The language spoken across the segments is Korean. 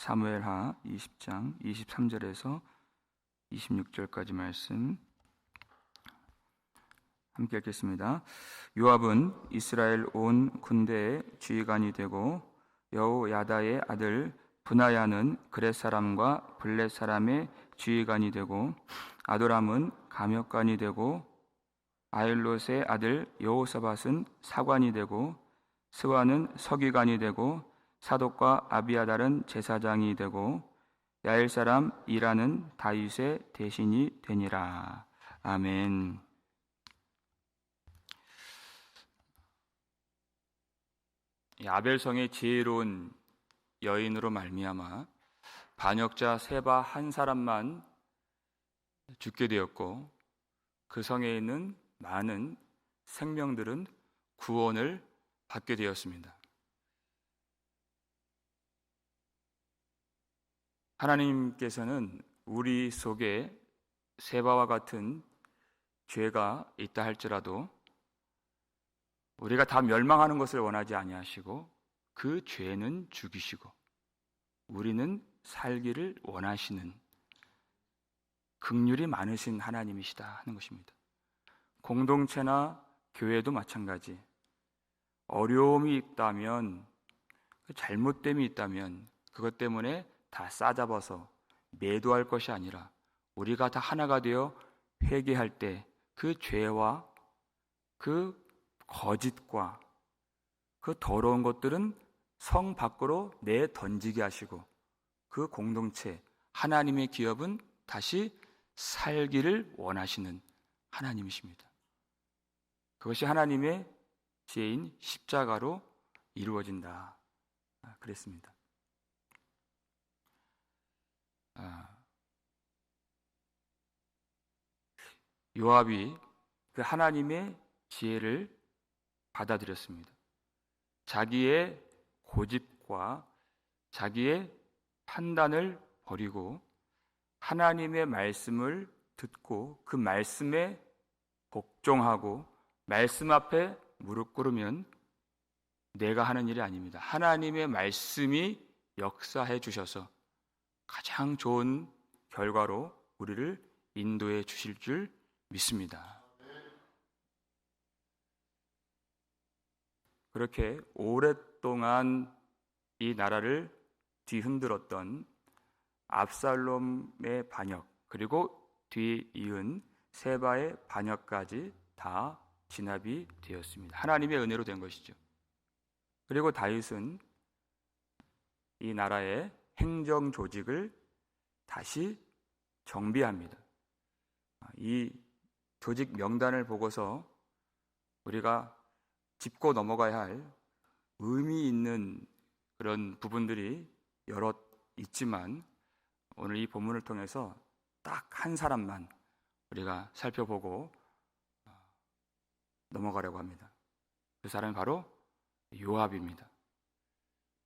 사무엘하 20장 23절에서 26절까지 말씀 함께 읽겠습니다. 요압은 이스라엘 온 군대의 지휘관이 되고 여호야다의 아들 브나야는 그렛 사람과 블렛 사람의 지휘관이 되고 아도람은 감역관이 되고 아일롯의 아들 여호사밧은 사관이 되고 스와는 서기관이 되고 사독과 아비아달은 제사장이 되고 야일 사람 이라는 다윗의 대신이 되니라. 아멘. 아벨성의 지혜로운 여인으로 말미암아 반역자 세바 한 사람만 죽게 되었고 그 성에 있는 많은 생명들은 구원을 받게 되었습니다. 하나님께서는 우리 속에 세바와 같은 죄가 있다 할지라도 우리가 다 멸망하는 것을 원하지 아니하시고 그 죄는 죽이시고 우리는 살기를 원하시는 긍휼이 많으신 하나님이시다 하는 것입니다. 공동체나 교회도 마찬가지. 어려움이 있다면, 잘못됨이 있다면 그것 때문에 다 싸잡아서 매도할 것이 아니라 우리가 다 하나가 되어 회개할 때 그 죄와 그 거짓과 그 더러운 것들은 성 밖으로 내던지게 하시고 그 공동체, 하나님의 기업은 다시 살기를 원하시는 하나님이십니다. 그것이 하나님의 지혜인 십자가로 이루어진다 그랬습니다. 요압이 그 하나님의 지혜를 받아들였습니다. 자기의 고집과 자기의 판단을 버리고 하나님의 말씀을 듣고 그 말씀에 복종하고 말씀 앞에 무릎 꿇으면 내가 하는 일이 아닙니다. 하나님의 말씀이 역사해 주셔서 가장 좋은 결과로 우리를 인도해 주실 줄 믿습니다. 그렇게 오랫동안 이 나라를 뒤흔들었던 압살롬의 반역 그리고 뒤이은 세바의 반역까지 다 진압이 되었습니다. 하나님의 은혜로 된 것이죠. 그리고 다윗은 이 나라의 행정 조직을 다시 정비합니다. 이 조직 명단을 보고서 우리가 짚고 넘어가야 할 의미 있는 그런 부분들이 여럿 있지만 오늘 이 본문을 통해서 딱 한 사람만 우리가 살펴보고 넘어가려고 합니다. 그 사람이 바로 요압입니다.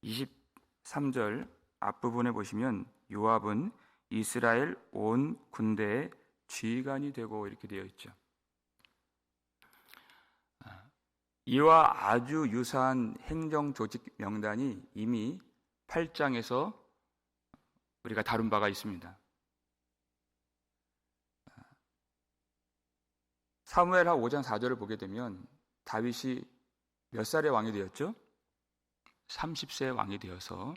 23절 앞부분에 보시면 요압은 이스라엘 온 군대의 지휘관이 되고 이렇게 되어 있죠. 이와 아주 유사한 행정 조직 명단이 이미 8장에서 우리가 다룬 바가 있습니다. 사무엘하 5장 4절을 보게 되면 다윗이 몇 살의 왕이 되었죠? 30세 왕이 되어서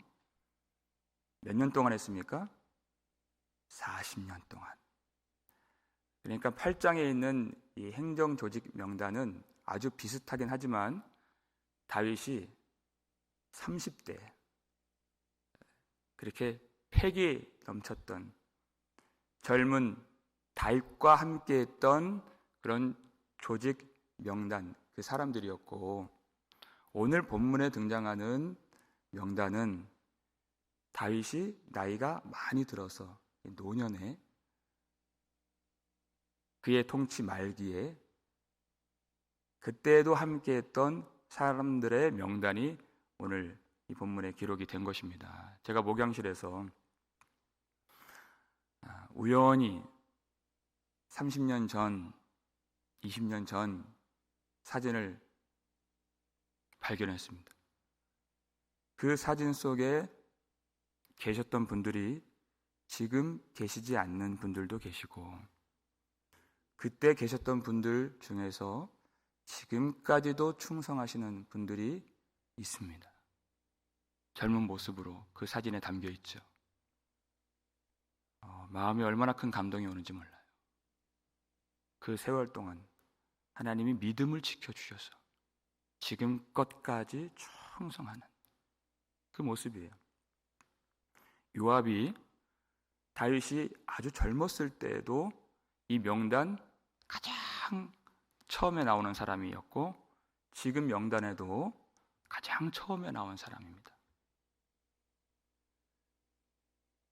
몇 년 동안 했습니까? 40년 동안. 그러니까 8장에 있는 이 행정 조직 명단은 아주 비슷하긴 하지만 다윗이 30대 그렇게 패기 넘쳤던 젊은 다윗과 함께했던 그런 조직 명단 그 사람들이었고 오늘 본문에 등장하는 명단은 다윗이 나이가 많이 들어서 노년에 그의 통치 말기에 그때도 함께했던 사람들의 명단이 오늘 이 본문에 기록이 된 것입니다. 제가 목양실에서 우연히 30년 전, 20년 전 사진을 발견했습니다. 그 사진 속에 계셨던 분들이 지금 계시지 않는 분들도 계시고, 그때 계셨던 분들 중에서 지금까지도 충성하시는 분들이 있습니다. 젊은 모습으로 그 사진에 담겨 있죠. 마음에 얼마나 큰 감동이 오는지 몰라요. 그 세월 동안 하나님이 믿음을 지켜주셔서 지금껏까지 충성하는 그 모습이에요. 요압이 다윗이 아주 젊었을 때에도 이 명단 가장 처음에 나오는 사람이었고, 지금 명단에도 가장 처음에 나온 사람입니다.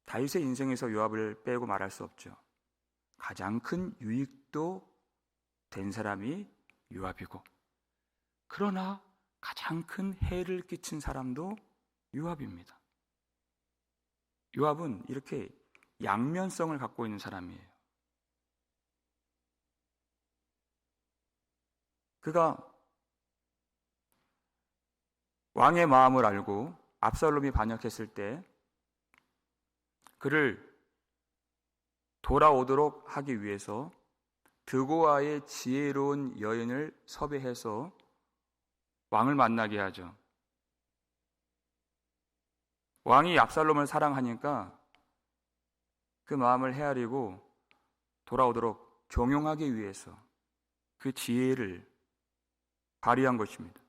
다윗의 인생에서 요압을 빼고 말할 수 없죠. 가장 큰 유익도 된 사람이 요압이고, 그러나 가장 큰 해를 끼친 사람도 요압입니다. 요압은 이렇게 양면성을 갖고 있는 사람이에요. 그가 왕의 마음을 알고 압살롬이 반역했을 때 그를 돌아오도록 하기 위해서 드고아의 지혜로운 여인을 섭외해서 왕을 만나게 하죠. 왕이 압살롬을 사랑하니까 그 마음을 헤아리고 돌아오도록 종용하기 위해서 그 지혜를 발휘한 것입니다.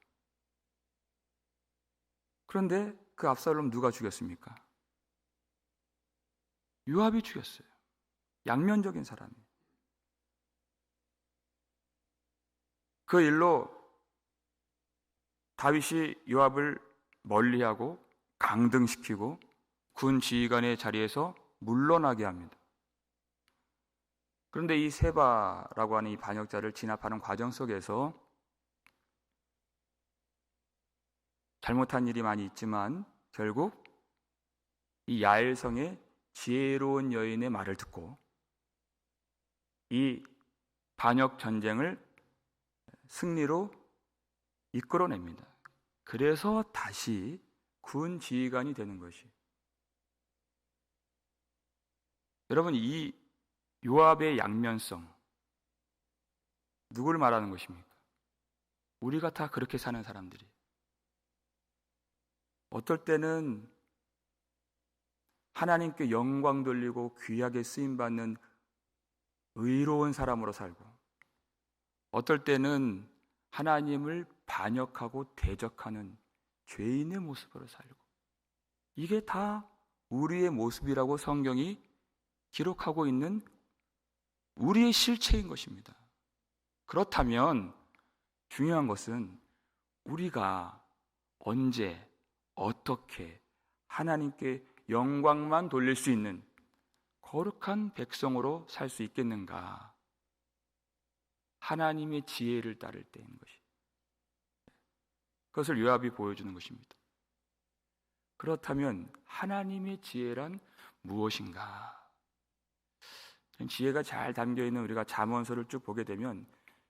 그런데 그 압살롬 누가 죽였습니까? 요압이 죽였어요. 양면적인 사람이에요. 그 일로 다윗이 요압을 멀리하고 강등시키고 군 지휘관의 자리에서 물러나게 합니다. 그런데 이 세바라고 하는 이 반역자를 진압하는 과정 속에서 잘못한 일이 많이 있지만 결국 이 야엘성의 지혜로운 여인의 말을 듣고 이 반역 전쟁을 승리로 이끌어냅니다. 그래서 다시 군 지휘관이 되는 것이. 여러분, 이 요압의 양면성, 누구를 말하는 것입니까? 우리가 다 그렇게 사는 사람들이. 어떨 때는 하나님께 영광 돌리고 귀하게 쓰임받는 의로운 사람으로 살고, 어떨 때는 하나님을 반역하고 대적하는 죄인의 모습으로 살고, 이게 다 우리의 모습이라고 성경이 기록하고 있는 우리의 실체인 것입니다. 그렇다면 중요한 것은 우리가 언제 어떻게 하나님께 영광만 돌릴 수 있는 거룩한 백성으로 살 수 있겠는가? 하나님의 지혜를 따를 때인 것이. 그것을 요압이 보여주는 것입니다. 그렇다면 하나님의 지혜란 무엇인가? 지혜가 잘 담겨있는 우리가 잠언서를 쭉 보게 되면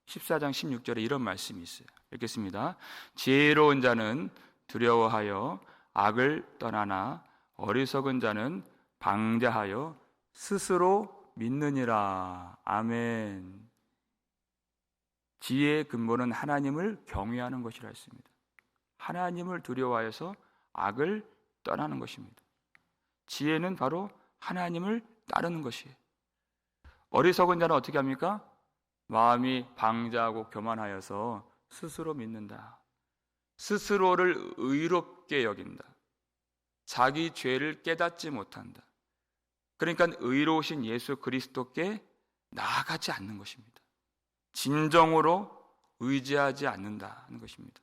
14장 16절에 이런 말씀이 있어요. 읽겠습니다. 지혜로운 자는 두려워하여 악을 떠나나 어리석은 자는 방자하여 스스로 믿느니라. 아멘. 지혜의 근본은 하나님을 경외하는 것이라 했습니다. 하나님을 두려워하여서 악을 떠나는 것입니다. 지혜는 바로 하나님을 따르는 것이에요. 어리석은 자는 어떻게 합니까? 마음이 방자하고 교만하여서 스스로 믿는다. 스스로를 의롭게 여긴다. 자기 죄를 깨닫지 못한다. 그러니까 의로우신 예수 그리스도께 나아가지 않는 것입니다. 진정으로 의지하지 않는다는 것입니다.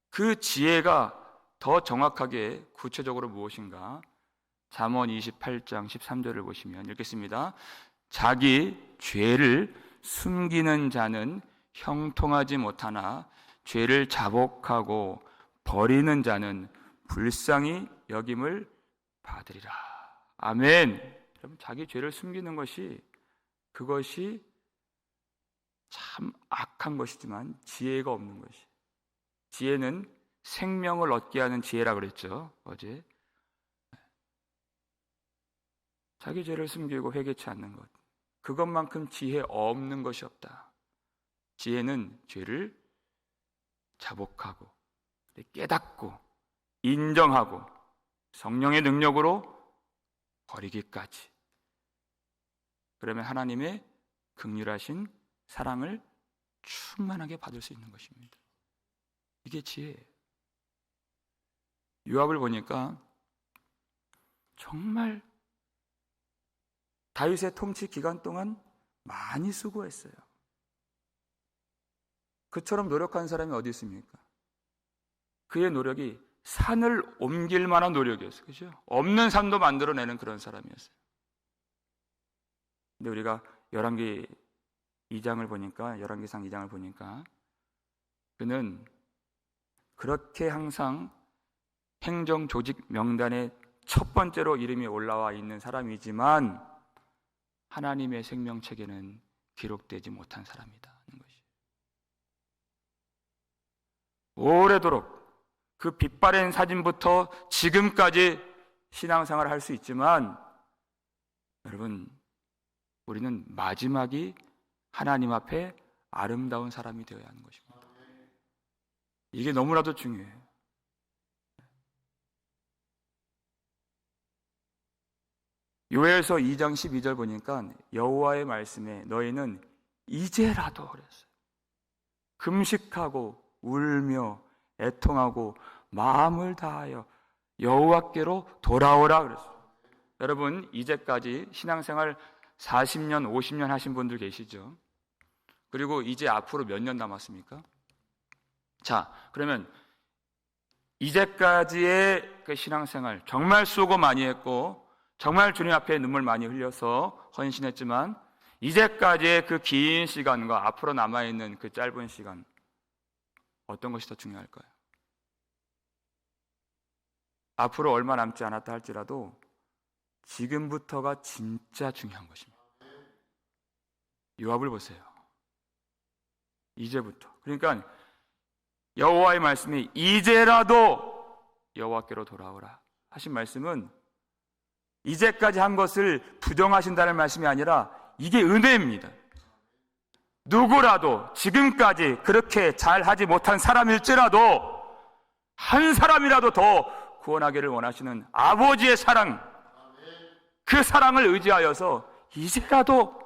그 지혜가 더 정확하게 구체적으로 무엇인가? 잠언 28장 13절을 보시면 읽겠습니다. 자기 죄를 숨기는 자는 형통하지 못하나 죄를 자복하고 버리는 자는 불쌍히 여김을 받으리라. 아멘. 여러분, 자기 죄를 숨기는 것이, 그것이 참 악한 것이지만 지혜가 없는 것이. 지혜는 생명을 얻게 하는 지혜라 그랬죠, 어제. 자기 죄를 숨기고 회개치 않는 것, 그것만큼 지혜 없는 것이 없다. 지혜는 죄를 자복하고 깨닫고 인정하고 성령의 능력으로 버리기까지. 그러면 하나님의 긍휼하신 사랑을 충만하게 받을 수 있는 것입니다. 이게 지혜예요. 요압을 보니까 정말 다윗의 통치 기간 동안 많이 수고했어요. 그처럼 노력한 사람이 어디 있습니까? 그의 노력이 산을 옮길 만한 노력이었어요. 그죠? 없는 산도 만들어내는 그런 사람이었어요. 근데 우리가 열왕기 2장을 보니까, 열왕기상 2장을 보니까 그는 그렇게 항상 행정 조직 명단에 첫 번째로 이름이 올라와 있는 사람이지만 하나님의 생명책에는 기록되지 못한 사람이다 하는 것이. 오래도록 그 빛바랜 사진부터 지금까지 신앙생활을 할 수 있지만, 여러분, 우리는 마지막이 하나님 앞에 아름다운 사람이 되어야 하는 것입니다. 이게 너무나도 중요해요. 요엘서 2장 12절 보니까 여호와의 말씀에 너희는 이제라도 그랬어요. 금식하고 울며 애통하고 마음을 다하여 여호와께로 돌아오라 그랬어요. 여러분, 이제까지 신앙생활 40년, 50년 하신 분들 계시죠? 그리고 이제 앞으로 몇 년 남았습니까? 자, 그러면 이제까지의 그 신앙생활 정말 수고 많이 했고 정말 주님 앞에 눈물 많이 흘려서 헌신했지만 이제까지의 그 긴 시간과 앞으로 남아있는 그 짧은 시간, 어떤 것이 더 중요할까요? 앞으로 얼마 남지 않았다 할지라도 지금부터가 진짜 중요한 것입니다. 요압을 보세요. 이제부터. 그러니까 여호와의 말씀이 이제라도 여호와께로 돌아오라 하신 말씀은 이제까지 한 것을 부정하신다는 말씀이 아니라 이게 은혜입니다. 누구라도 지금까지 그렇게 잘하지 못한 사람일지라도 한 사람이라도 더 구원하기를 원하시는 아버지의 사랑, 그 사랑을 의지하여서 이제라도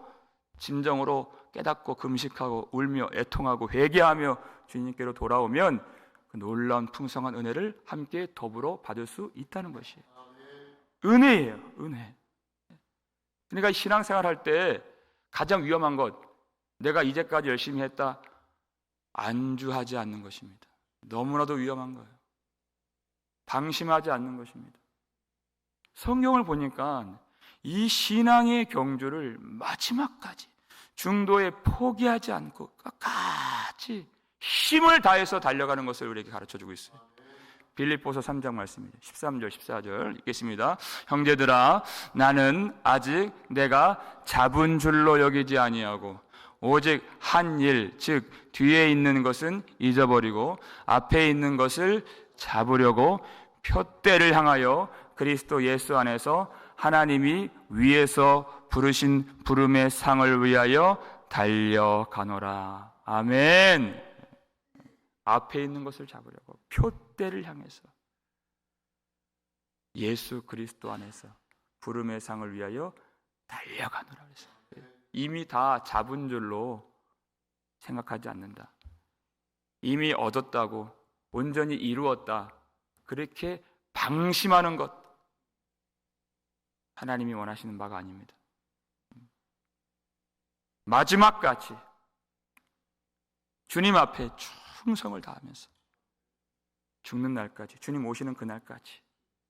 진정으로 깨닫고 금식하고 울며 애통하고 회개하며 주님께로 돌아오면 그 놀라운 풍성한 은혜를 함께 더불어 받을 수 있다는 것이에요. 은혜예요, 은혜. 그러니까 신앙생활 할 때 가장 위험한 것, 내가 이제까지 열심히 했다 안주하지 않는 것입니다. 너무나도 위험한 거예요. 방심하지 않는 것입니다. 성경을 보니까 이 신앙의 경주를 마지막까지 중도에 포기하지 않고 끝까지 힘을 다해서 달려가는 것을 우리에게 가르쳐주고 있어요. 빌립보서 3장 말씀입니다. 13절 14절 읽겠습니다. 형제들아, 나는 아직 내가 잡은 줄로 여기지 아니하고 오직 한 일, 즉 뒤에 있는 것은 잊어버리고 앞에 있는 것을 잡으려고 표대를 향하여 그리스도 예수 안에서 하나님이 위에서 부르신 부름의 상을 위하여 달려가노라. 아멘. 앞에 있는 것을 잡으려고 표대를 향해서 예수 그리스도 안에서 부름의 상을 위하여 달려가노라 그랬어요. 이미 다 잡은 줄로 생각하지 않는다. 이미 얻었다고, 온전히 이루었다, 그렇게 방심하는 것, 하나님이 원하시는 바가 아닙니다. 마지막까지 주님 앞에 충성을 다하면서 죽는 날까지, 주님 오시는 그날까지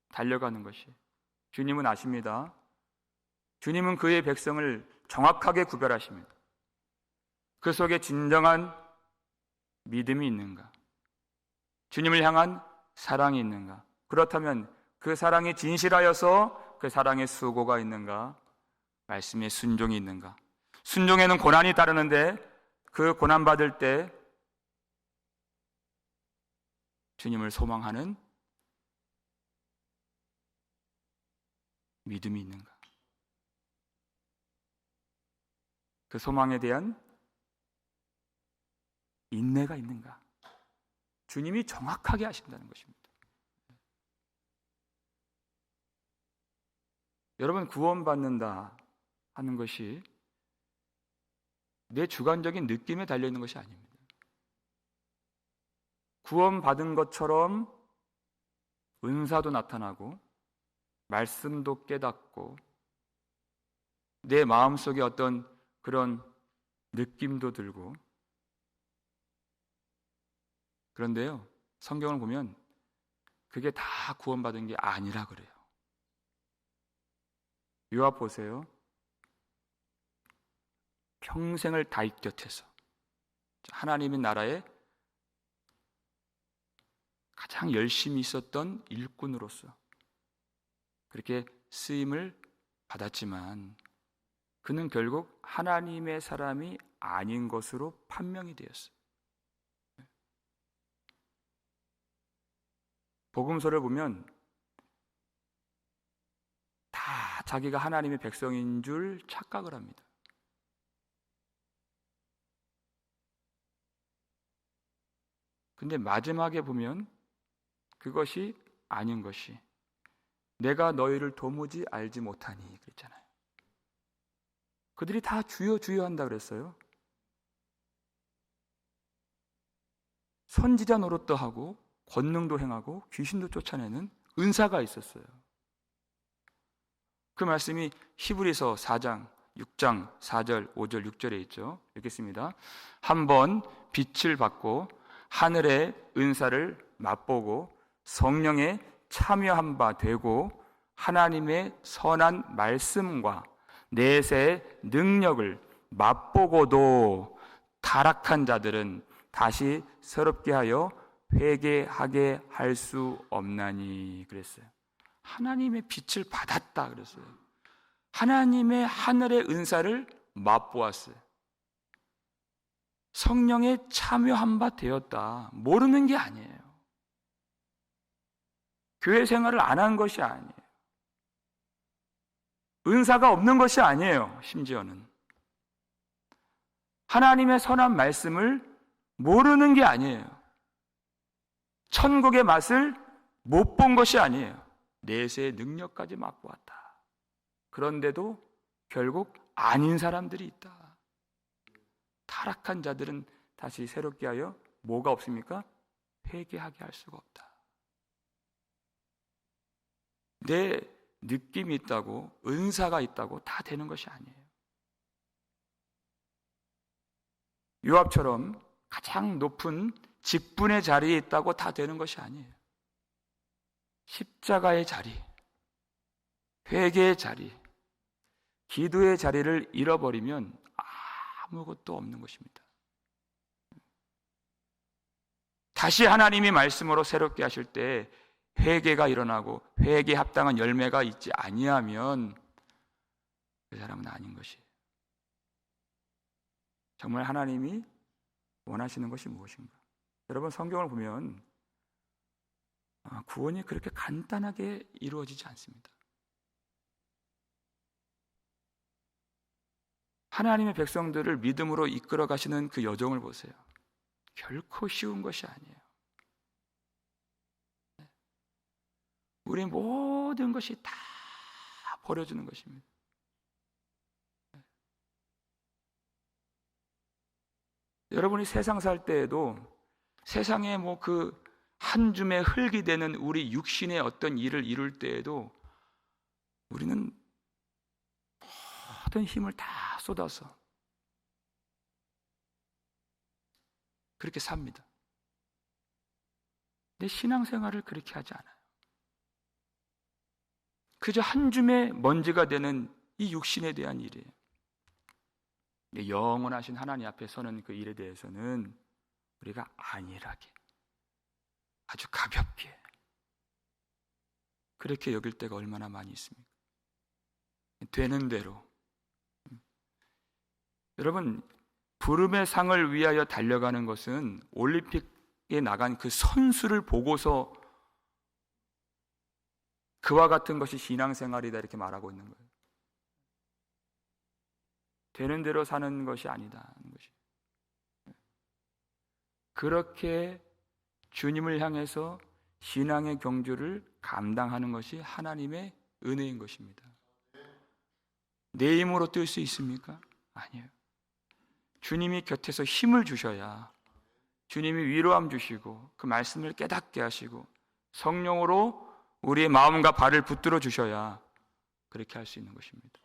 달려가는 것이, 주님은 아십니다. 주님은 그의 백성을 정확하게 구별하십니다. 그 속에 진정한 믿음이 있는가? 주님을 향한 사랑이 있는가? 그렇다면 그 사랑이 진실하여서 그 사랑의 수고가 있는가? 말씀에 순종이 있는가? 순종에는 고난이 따르는데 그 고난받을 때 주님을 소망하는 믿음이 있는가? 그 소망에 대한 인내가 있는가? 주님이 정확하게 하신다는 것입니다. 여러분, 구원받는다 하는 것이 내 주관적인 느낌에 달려있는 것이 아닙니다. 구원받은 것처럼 은사도 나타나고 말씀도 깨닫고 내 마음속에 어떤 그런 느낌도 들고, 그런데요, 성경을 보면 그게 다 구원받은 게 아니라 그래요. 요압 보세요. 평생을 다윗 곁에서 하나님의 나라에 가장 열심히 있었던 일꾼으로서 그렇게 쓰임을 받았지만 그는 결국 하나님의 사람이 아닌 것으로 판명이 되었어요. 복음서를 보면 다 자기가 하나님의 백성인 줄 착각을 합니다. 근데 마지막에 보면 그것이 아닌 것이 내가 너희를 도무지 알지 못하니 그랬잖아요. 그들이 다 주여 주여 한다 그랬어요. 선지자 노릇도 하고 권능도 행하고 귀신도 쫓아내는 은사가 있었어요. 그 말씀이 히브리서 4장 6장 4절 5절 6절에 있죠. 읽겠습니다. 한번 빛을 받고 하늘의 은사를 맛보고 성령에 참여한 바 되고 하나님의 선한 말씀과 내세의 능력을 맛보고도 타락한 자들은 다시 새롭게 하여 회개하게 할 수 없나니 그랬어요. 하나님의 빛을 받았다 그랬어요. 하나님의 하늘의 은사를 맛보았어요. 성령에 참여한 바 되었다. 모르는 게 아니에요. 교회 생활을 안 한 것이 아니에요. 은사가 없는 것이 아니에요. 심지어는 하나님의 선한 말씀을 모르는 게 아니에요. 천국의 맛을 못 본 것이 아니에요. 내세의 능력까지 맛보았다. 그런데도 결국 아닌 사람들이 있다. 타락한 자들은 다시 새롭게 하여 뭐가 없습니까? 회개하게 할 수가 없다. 내 느낌이 있다고, 은사가 있다고 다 되는 것이 아니에요. 요압처럼 가장 높은 직분의 자리에 있다고 다 되는 것이 아니에요. 십자가의 자리, 회개의 자리, 기도의 자리를 잃어버리면 아무것도 없는 것입니다. 다시 하나님이 말씀으로 새롭게 하실 때 회개가 일어나고 회개에 합당한 열매가 있지 아니하면 그 사람은 아닌 것이에요. 정말 하나님이 원하시는 것이 무엇인가? 여러분, 성경을 보면 구원이 그렇게 간단하게 이루어지지 않습니다. 하나님의 백성들을 믿음으로 이끌어 가시는 그 여정을 보세요. 결코 쉬운 것이 아니에요. 우리 모든 것이 다 버려주는 것입니다. 여러분이 세상 살 때에도 세상에 뭐 그 한 줌의 흙이 되는 우리 육신의 어떤 일을 이룰 때에도 우리는 모든 힘을 다 쏟아서 그렇게 삽니다. 내 신앙생활을 그렇게 하지 않아요. 그저 한 줌의 먼지가 되는 이 육신에 대한 일이에요. 영원하신 하나님 앞에 서는 그 일에 대해서는 우리가 안일하게, 아주 가볍게 그렇게 여길 때가 얼마나 많이 있습니까? 되는 대로. 여러분, 부름의 상을 위하여 달려가는 것은 올림픽에 나간 그 선수를 보고서 그와 같은 것이 신앙생활이다 이렇게 말하고 있는 거예요. 되는 대로 사는 것이 아니다 하는 것이. 그렇게 주님을 향해서 신앙의 경주를 감당하는 것이 하나님의 은혜인 것입니다. 내 힘으로 뛸 수 있습니까? 아니에요. 주님이 곁에서 힘을 주셔야, 주님이 위로함 주시고 그 말씀을 깨닫게 하시고 성령으로 우리의 마음과 발을 붙들어 주셔야 그렇게 할 수 있는 것입니다.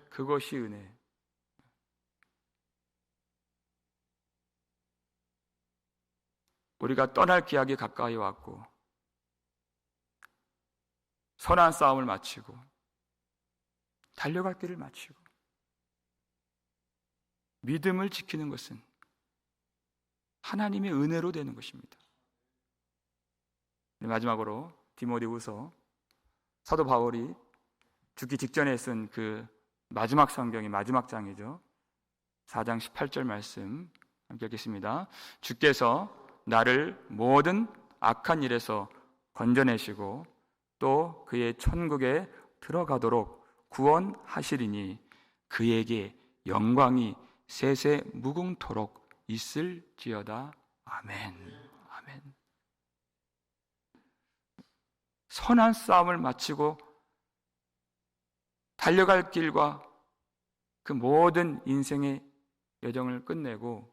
그것이 은혜. 우리가 떠날 기약이 가까이 왔고 선한 싸움을 마치고 달려갈 길을 마치고 믿음을 지키는 것은 하나님의 은혜로 되는 것입니다. 마지막으로 디모데후서, 사도 바울이 죽기 직전에 쓴 그 마지막 성경의 마지막 장이죠. 4장 18절 말씀 함께 읽겠습니다. 주께서 나를 모든 악한 일에서 건져내시고 또 그의 천국에 들어가도록 구원하시리니 그에게 영광이 세세 무궁토록 있을지어다. 아멘. 아멘. 선한 싸움을 마치고 달려갈 길과 그 모든 인생의 여정을 끝내고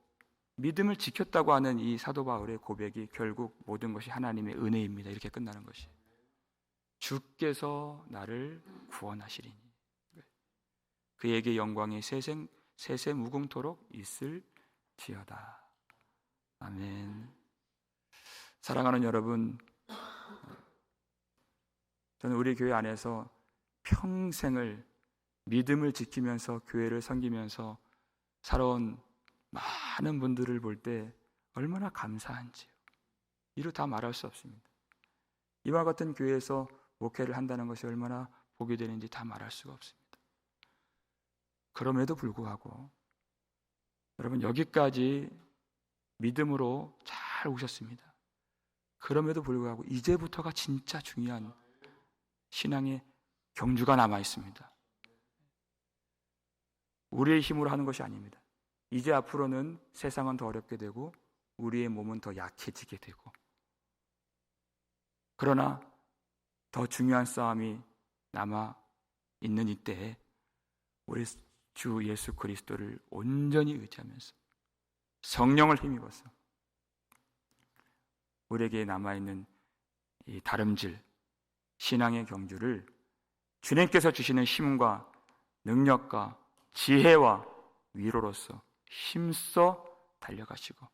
믿음을 지켰다고 하는 이 사도 바울의 고백이 결국 모든 것이 하나님의 은혜입니다. 이렇게 끝나는 것이. 주께서 나를 구원하시리니 그에게 영광이 세세 무궁토록 있을지어다. 아멘. 사랑하는 여러분, 저는 우리 교회 안에서 평생을 믿음을 지키면서 교회를 섬기면서 살아온 많은 분들을 볼 때 얼마나 감사한지요. 이루 다 말할 수 없습니다. 이와 같은 교회에서 목회를 한다는 것이 얼마나 복이 되는지 다 말할 수가 없습니다. 그럼에도 불구하고 여러분, 여기까지 믿음으로 잘 오셨습니다. 그럼에도 불구하고 이제부터가 진짜 중요한 신앙의 경주가 남아 있습니다. 우리의 힘으로 하는 것이 아닙니다. 이제 앞으로는 세상은 더 어렵게 되고 우리의 몸은 더 약해지게 되고, 그러나 더 중요한 싸움이 남아 있는 이때에 우리 주 예수 그리스도를 온전히 의지하면서 성령을 힘입어서 우리에게 남아있는 이 다름질 신앙의 경주를 주님께서 주시는 힘과 능력과 지혜와 위로로서 힘써 달려가시고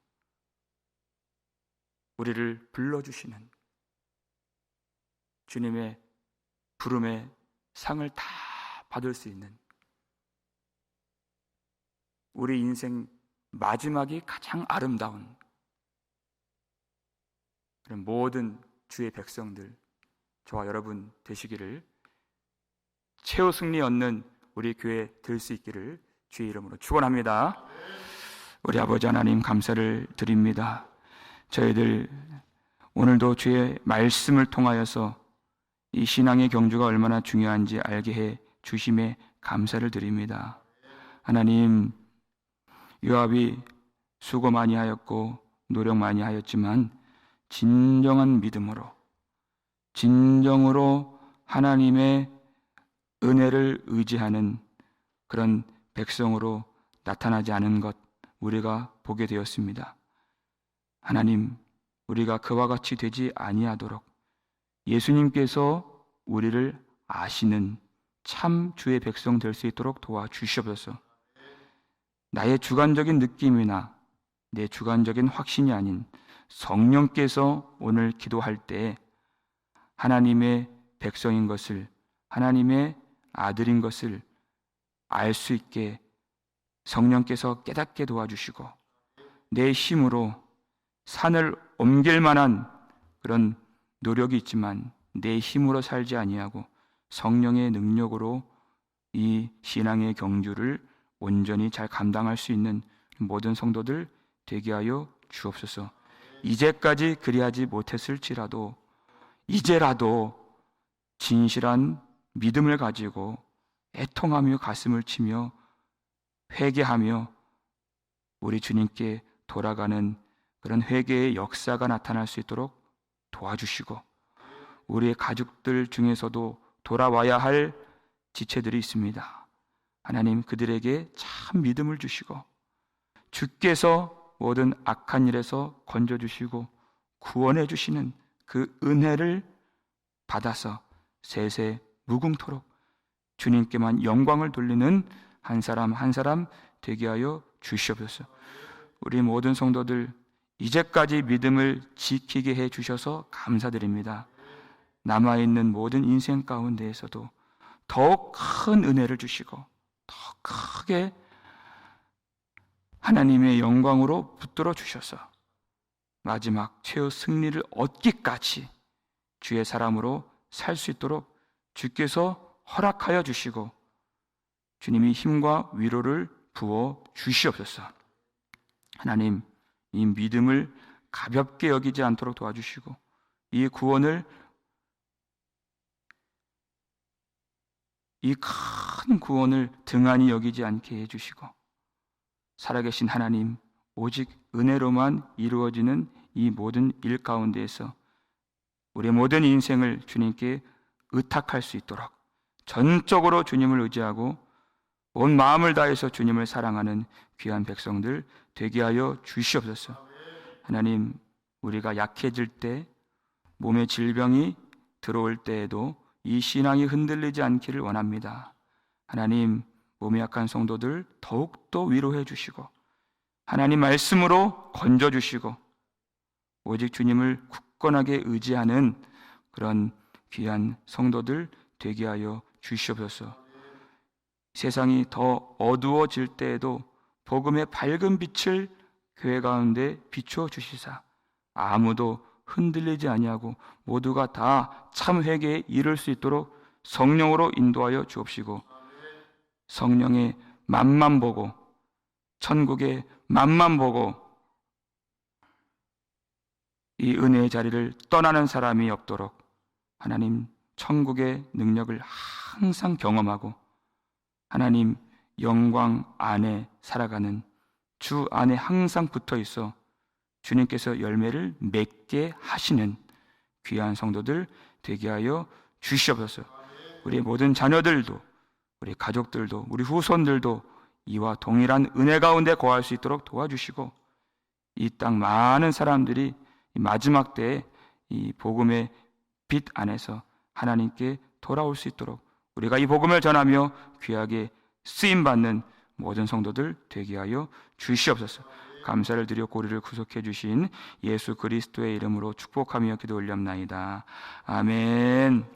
우리를 불러주시는 주님의 부름의 상을 다 받을 수 있는 우리 인생 마지막이 가장 아름다운 그런 모든 주의 백성들, 저와 여러분 되시기를, 최후 승리 얻는 우리 교회 될 수 있기를 주의 이름으로 축원합니다. 우리 아버지 하나님 감사를 드립니다. 저희들 오늘도 주의 말씀을 통하여서 이 신앙의 경주가 얼마나 중요한지 알게 해 주심에 감사를 드립니다. 하나님, 요압이 수고 많이 하였고 노력 많이 하였지만 진정한 믿음으로, 진정으로 하나님의 은혜를 의지하는 그런 백성으로 나타나지 않은 것 우리가 보게 되었습니다. 하나님, 우리가 그와 같이 되지 아니하도록 예수님께서 우리를 아시는 참 주의 백성 될 수 있도록 도와주시옵소서. 나의 주관적인 느낌이나 내 주관적인 확신이 아닌 성령께서 오늘 기도할 때 하나님의 백성인 것을, 하나님의 아들인 것을 알 수 있게 성령께서 깨닫게 도와주시고 내 힘으로 산을 옮길 만한 그런 노력이 있지만 내 힘으로 살지 아니하고 성령의 능력으로 이 신앙의 경주를 온전히 잘 감당할 수 있는 모든 성도들 되게 하여 주옵소서. 이제까지 그리하지 못했을지라도 이제라도 진실한 믿음을 가지고 애통하며 가슴을 치며 회개하며 우리 주님께 돌아가는 그런 회개의 역사가 나타날 수 있도록 도와주시고, 우리의 가족들 중에서도 돌아와야 할 지체들이 있습니다. 하나님, 그들에게 참 믿음을 주시고 주께서 모든 악한 일에서 건져주시고 구원해 주시는 그 은혜를 받아서 세세 무궁토록 주님께만 영광을 돌리는 한 사람 한 사람 되게 하여 주시옵소서. 우리 모든 성도들 이제까지 믿음을 지키게 해 주셔서 감사드립니다. 남아있는 모든 인생 가운데에서도 더욱 큰 은혜를 주시고 더 크게 하나님의 영광으로 붙들어 주셔서 마지막 최후 승리를 얻기까지 주의 사람으로 살 수 있도록 주께서 허락하여 주시고 주님이 힘과 위로를 부어 주시옵소서. 하나님, 이 믿음을 가볍게 여기지 않도록 도와주시고 이 구원을, 이 큰 구원을 등한히 여기지 않게 해주시고 살아계신 하나님, 오직 은혜로만 이루어지는 이 모든 일 가운데에서 우리의 모든 인생을 주님께 의탁할 수 있도록 전적으로 주님을 의지하고 온 마음을 다해서 주님을 사랑하는 귀한 백성들 되게 하여 주시옵소서. 하나님, 우리가 약해질 때, 몸에 질병이 들어올 때에도 이 신앙이 흔들리지 않기를 원합니다. 하나님, 몸이 약한 성도들 더욱더 위로해 주시고 하나님 말씀으로 건져주시고 오직 주님을 굳건하게 의지하는 그런 귀한 성도들 되게 하여 주시옵소서. 세상이 더 어두워질 때에도 복음의 밝은 빛을 교회 가운데 비추어 주시사 아무도 흔들리지 아니하고 모두가 다 참 회개에 이를 수 있도록 성령으로 인도하여 주옵시고 성령의 맛만 보고 천국의 맛만 보고 이 은혜의 자리를 떠나는 사람이 없도록 하나님 천국의 능력을 항상 경험하고 하나님 영광 안에 살아가는 주 안에 항상 붙어 있어 주님께서 열매를 맺게 하시는 귀한 성도들 되게 하여 주시옵소서. 우리 모든 자녀들도 우리 가족들도 우리 후손들도 이와 동일한 은혜 가운데 거할 수 있도록 도와주시고 이 땅 많은 사람들이 마지막 때에 이 복음의 빛 안에서 하나님께 돌아올 수 있도록 우리가 이 복음을 전하며 귀하게 쓰임받는 모든 성도들 되게 하여 주시옵소서. 감사를 드려 고리를 구속해 주신 예수 그리스도의 이름으로 축복하며 기도 올렸나이다. 아멘.